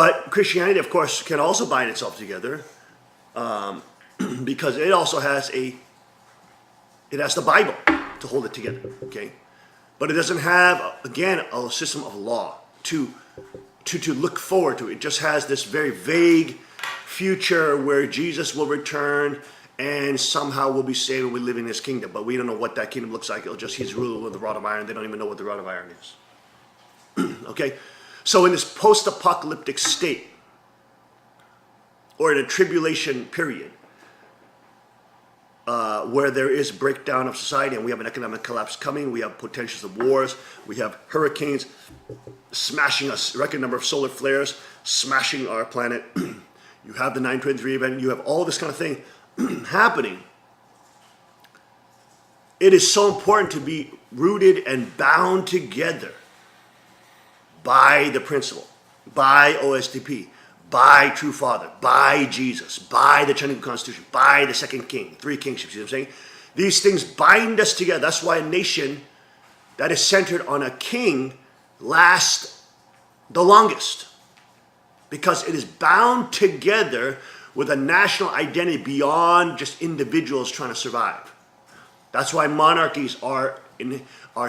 But Christianity, of course, can also bind itself together because it also has the Bible to hold it together, okay? But it doesn't have, again, a system of law to look forward to. It just has this very vague future where Jesus will return and somehow we'll be saved and we live in his kingdom. But we don't know what that kingdom looks like. It'll just, he's ruling with a rod of iron. They don't even know what the rod of iron is. Okay? So in this post-apocalyptic state, or in a tribulation period, where there is breakdown of society and we have an economic collapse coming, we have potentials of wars, we have hurricanes smashing us, record number of solar flares smashing our planet, you have the 923 event, you have all this kind of thing happening. It is so important to be rooted and bound together by the principle, by OSTP, by True Father, by Jesus, by the Chinese Constitution, by the second king, three kingships, you know what I'm saying? These things bind us together. That's why a nation that is centered on a king lasts the longest, because it is bound together with a national identity beyond just individuals trying to survive. That's why monarchies are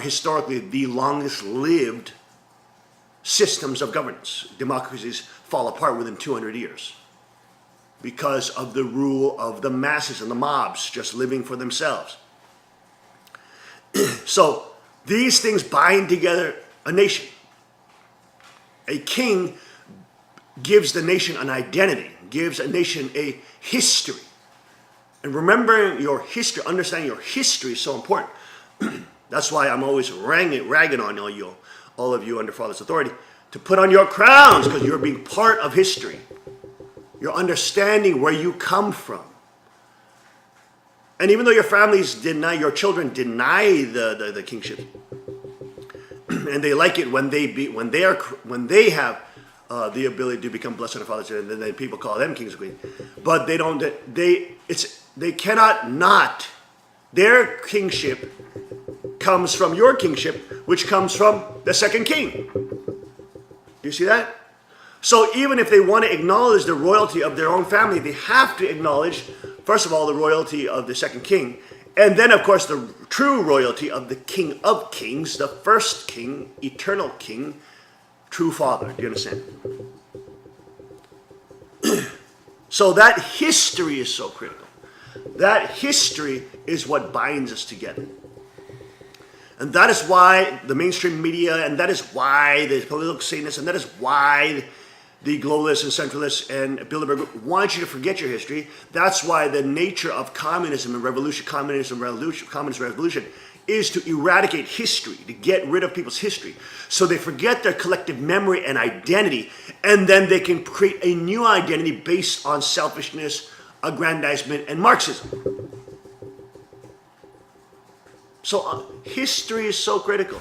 historically the longest lived systems of governance. Democracies fall apart within 200 years because of the rule of the masses and the mobs just living for themselves. So these things bind together a nation. A king gives the nation an identity, gives a nation a history. And remembering your history, understanding your history is so important. That's why I'm always ragging on all of you under Father's authority, to put on your crowns, because you're being part of history. You're understanding where you come from. And even though your families deny, your children deny the kingship, and they like it when they have the ability to become blessed of fathers, and then people call them kings and queens. But they cannot not. Their kingship comes from your kingship, which comes from the second king. Do you see that? So even if they want to acknowledge the royalty of their own family, they have to acknowledge, first of all, the royalty of the second king, and then, of course, the true royalty of the King of Kings, the first king, eternal king, true Father. Do you understand? So that history is so critical. That history is what binds us together. And that is why the mainstream media, and that is why the political Satanists, and that is why the globalists and centralists and Bilderberg Group want you to forget your history. That's why the nature of communism and revolution, communist revolution, is to eradicate history, to get rid of people's history. So they forget their collective memory and identity, and then they can create a new identity based on selfishness, aggrandizement, and Marxism. So history is so critical.